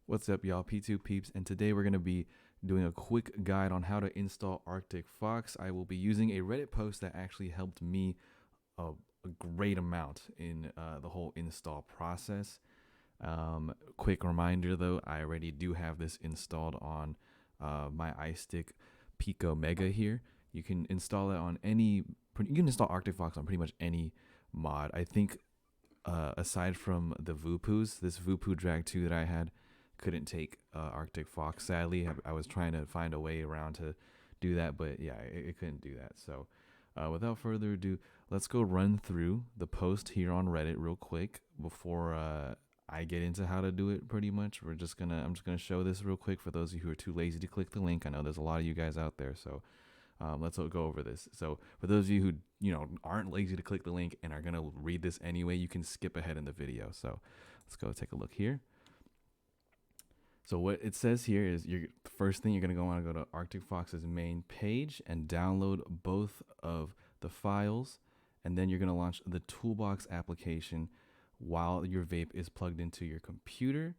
What's up, y'all? P2 Peeps, and today we're going to be doing a quick guide on how to install Arctic Fox. I will be using a Reddit post that actually helped me a great amount in the whole install process. Quick reminder though, I already do have this installed on my iStick Pico Mega here. You can install it on you can install Arctic Fox on pretty much any mod. I think aside from the Voopoos, this Voopoo Drag 2 that I had couldn't take Arctic Fox. Sadly, I was trying to find a way around to do that, but yeah, it couldn't do that. So without further ado, let's go run through the post here on Reddit real quick before I get into how to do it. Pretty much, I'm just gonna show this real quick for those of you who are too lazy to click the link. I know there's a lot of you guys out there, so let's go over this. So for those of you who aren't lazy to click the link and are gonna read this anyway, you can skip ahead in the video. So let's go take a look here. So what it says here is the first thing you're going to want to go to Arctic Fox's main page and download both of the files. And then you're going to launch the Toolbox application while your vape is plugged into your computer.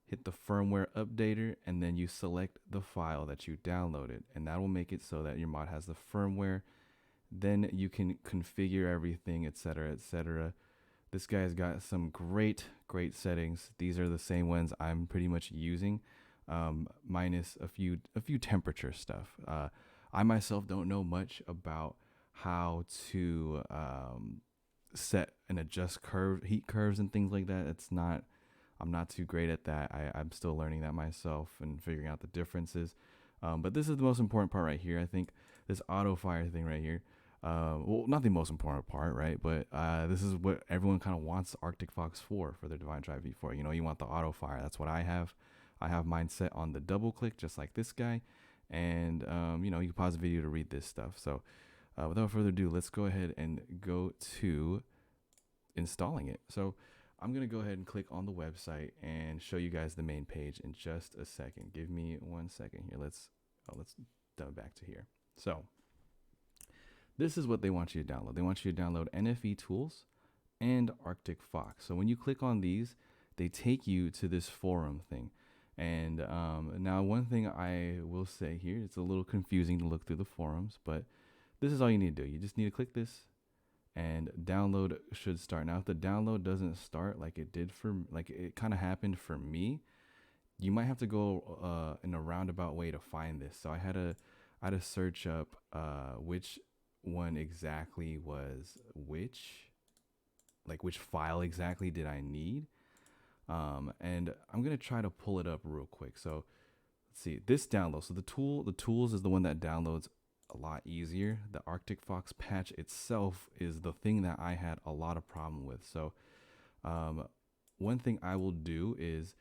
Hit the firmware updater, and then you select the file that you downloaded. And that will make it so that your mod has the firmware. Then you can configure everything, etc., etc. This guy's got some great settings. These are the same ones I'm pretty much using, minus a few temperature stuff. I myself don't know much about how to set and adjust heat curves and things like that. I'm not too great at that. I'm still learning that myself and figuring out the differences. But this is the most important part right here. I think this Autofire thing right here. Well, not the most important part, right? But this is what everyone kind of wants Arctic Fox for their Divine Drive V4. You want the Autofire. That's what I have. I have mine set on the double click, just like this guy. And, you can pause the video to read this stuff. So without further ado, let's go ahead and go to installing it. So I'm going to go ahead and click on the website and show you guys the main page in just a second. Give me 1 second here. Let's dive back to here. So this is what they want you to download. They want you to download NFE tools and Arctic Fox. So when you click on these, they take you to this forum thing. And now one thing I will say here, it's a little confusing to look through the forums, but this is all you need to do. You just need to click this and download should start. Now, if the download doesn't start like it kind of happened for me, you might have to go in a roundabout way to find this. So I had to search up which one exactly was which file exactly did I need, and I'm gonna try to pull it up real quick. So let's see this download. So the tools is the one that downloads a lot easier. The Arctic Fox patch itself is the thing that I had a lot of problem with. So one thing I will do is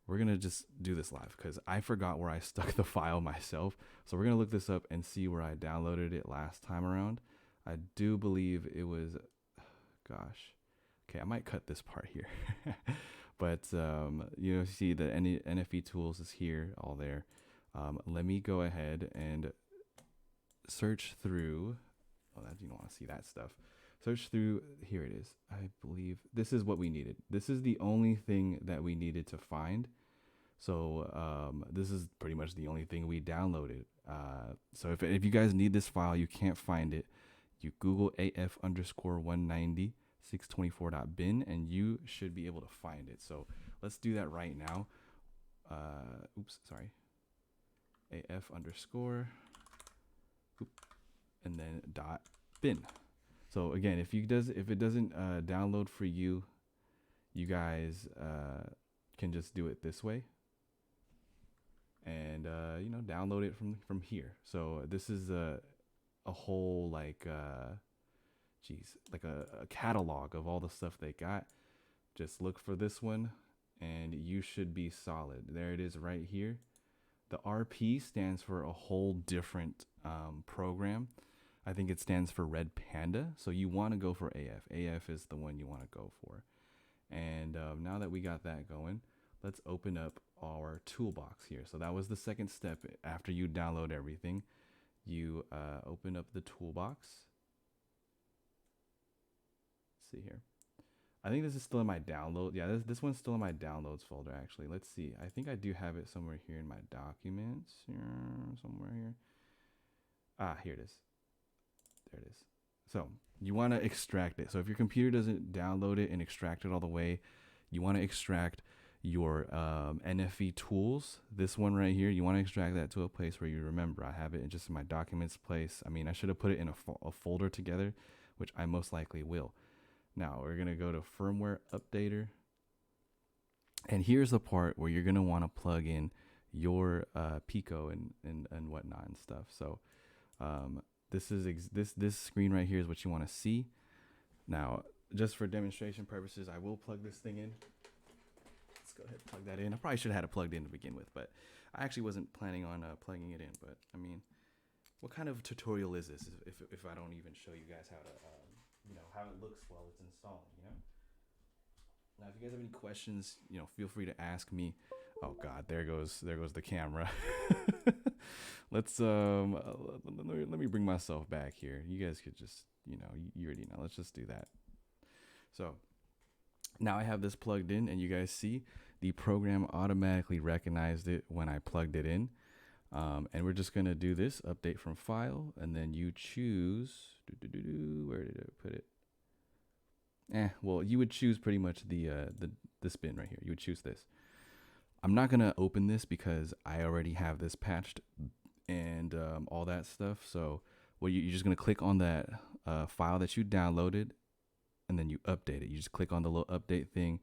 we're gonna just do this live because I forgot where I stuck the file myself. So we're gonna look this up and see where I downloaded it last time around. I do believe it was, gosh, okay, I might cut this part here. But you see the NFE tools is here, all there. Let me go ahead and search through. Oh, you don't want to see that stuff. Search through, here it is. I believe this is what we needed. This is the only thing that we needed to find. So this is pretty much the only thing we downloaded. So if you guys need this file, you can't find it, you Google AF_190 624.bin and you should be able to find it. So let's do that right now. Oops, sorry. AF_ and then .bin. So again, if it doesn't download for you, you guys can just do it this way and download it from here. So this is a whole a catalog of all the stuff they got. Just look for this one and you should be solid. There it is right here. The RP stands for a whole different program. I think it stands for Red Panda. So you want to go for AF. AF is the one you want to go for. And now that we got that going, let's open up our toolbox here. So that was the second step. After you download everything, you open up the toolbox. Let's see here. I think this is still in my download. Yeah, this one's still in my downloads folder actually. Let's see. I think I do have it somewhere here in my documents. Here, somewhere here. Ah, here it is. There it is. So you want to extract it. So if your computer doesn't download it and extract it all the way, you want to extract your NFV tools. This one right here, you want to extract that to a place where you remember. I have it just in my documents place. I mean, I should have put it in a folder together, which I most likely will. Now we're going to go to firmware updater. And here's the part where you're going to want to plug in your Pico and whatnot and stuff. So this screen right here is what you want to see. Now, just for demonstration purposes, I will plug this thing in. Let's go ahead and plug that in. I probably should have had it plugged in to begin with, but I actually wasn't planning on plugging it in. But I mean, what kind of tutorial is this if I don't even show you guys how to how it looks while it's installing, Now, if you guys have any questions, feel free to ask me. Oh God, there goes the camera. Let's let me bring myself back here. You guys could just, you already know. Let's just do that. So now I have this plugged in, and you guys see the program automatically recognized it when I plugged it in. And we're just gonna do this update from file, and then you choose. Where did I put it? Well, you would choose pretty much the bin right here. You would choose this. I'm not gonna open this because I already have this patched and all that stuff. So you're just gonna click on that file that you downloaded, and then you update it. You just click on the little update thing,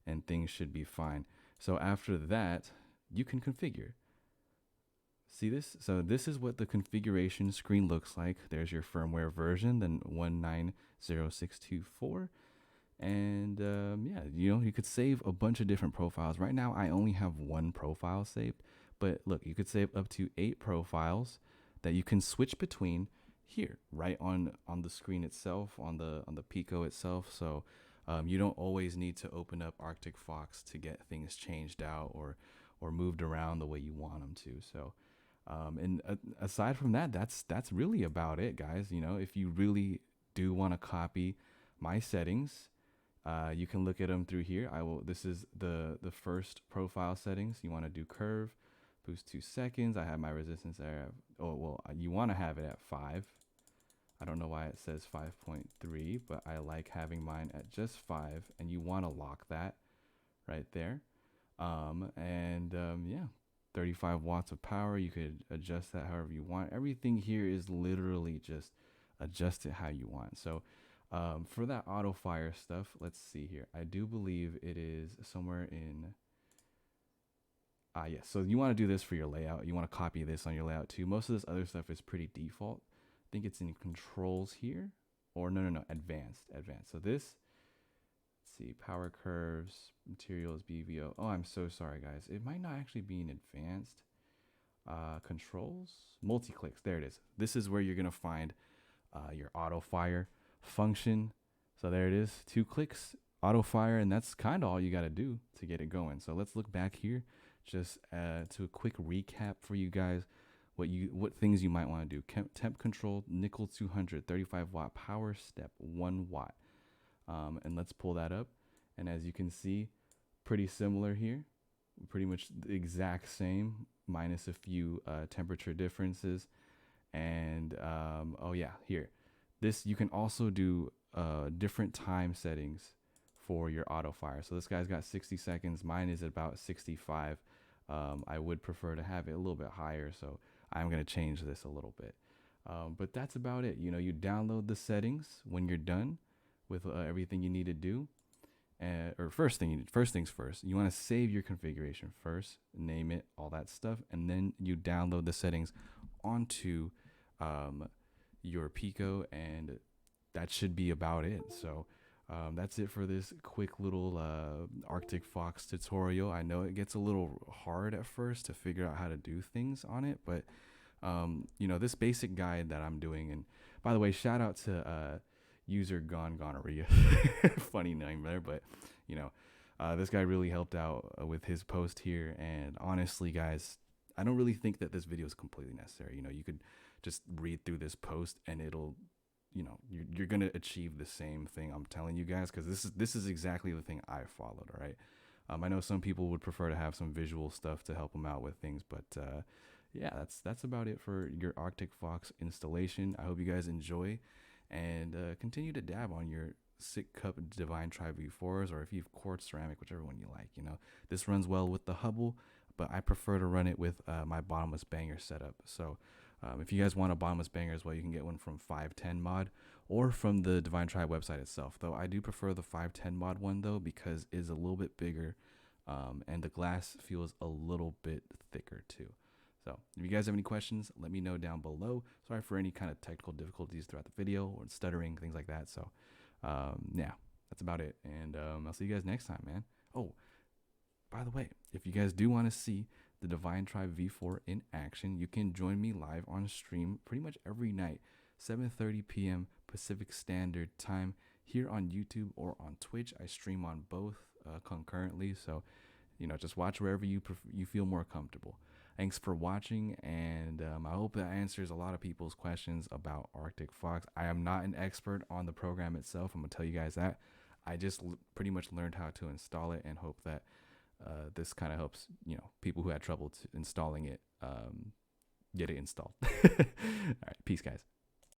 and things should be fine. So after that, you can configure. See this? So this is what the configuration screen looks like. There's your firmware version, then 190624. And yeah, you could save a bunch of different profiles. Right now, I only have one profile saved. But look, you could save up to 8 profiles that you can switch between here, right on the screen itself, on the Pico itself. So you don't always need to open up Arctic Fox to get things changed out or moved around the way you want them to. So and aside from that, that's really about it, guys. If you really do want to copy my settings, you can look at them through here. This is the first profile settings. You want to do curve, boost 2 seconds. I have my resistance there. Oh, well, you want to have it at 5. I don't know why it says 5.3, but I like having mine at just 5, and you want to lock that right there. Yeah, 35 watts of power. You could adjust that however you want. Everything here is literally just adjust it how you want. So for that Autofire stuff, let's see here. I do believe it is somewhere in yes. So you want to do this for your layout. You want to copy this on your layout too. Most of this other stuff is pretty default. I think it's in controls here, or no, advanced. So this, let's see, power curves, materials, BVO. Oh, I'm so sorry, guys. It might not actually be in advanced. Controls, multi-clicks. There it is. This is where you're gonna find your Autofire function. So there it is. 2 clicks, Autofire, and that's kind of all you got to do to get it going. So let's look back here, just to a quick recap for you guys. What things you might want to do. Temp control, Nickle 200, 35 watt power, step 1 watt. And let's pull that up. And as you can see, pretty similar here. Pretty much the exact same, minus a few temperature differences. And oh yeah, here. This, you can also do different time settings for your Autofire. So this guy's got 60 seconds. Mine is about 65. I would prefer to have it a little bit higher, so I'm going to change this a little bit. But that's about it. You download the settings when you're done with everything you need to do. Or first things first. You want to save your configuration first, name it, all that stuff, and then you download the settings onto your Pico, and that should be about it. So that's it for this quick little Arctic Fox tutorial. I know it gets a little hard at first to figure out how to do things on it, but this basic guide that I'm doing, and by the way, shout out to user gonorrhea. Funny name there, but this guy really helped out with his post here. And honestly, guys, I don't really think that this video is completely necessary. You could just read through this post and it'll you're gonna achieve the same thing I'm telling you guys, because this is exactly the thing I followed. All right. I know some people would prefer to have some visual stuff to help them out with things, but yeah, that's about it for your Arctic Fox installation. I hope you guys enjoy and continue to dab on your SiC Cup Divine Tri V4s, or if you have Quartz ceramic, whichever one you like. This runs well with the Hubble, but I prefer to run it with my bottomless banger setup. So if you guys want a bottomless banger as well, you can get one from 510 mod or from the Divine Tri website itself. Though I do prefer the 510 mod one though, because it's a little bit bigger, and the glass feels a little bit thicker too. So if you guys have any questions, let me know down below. Sorry for any kind of technical difficulties throughout the video or stuttering, things like that. So yeah, that's about it. And I'll see you guys next time, man. Oh, by the way, if you guys do want to see the Divine Tri V4 in action, you can join me live on stream pretty much every night, 7:30 p.m. Pacific Standard Time, here on YouTube or on Twitch. I stream on both concurrently, so just watch wherever you feel more comfortable. Thanks for watching, and I hope that answers a lot of people's questions about Arctic Fox. I am not an expert on the program itself. I'm gonna tell you guys that. I just pretty much learned how to install it, and hope that this kind of helps people who had trouble installing it get it installed. All right, peace, guys.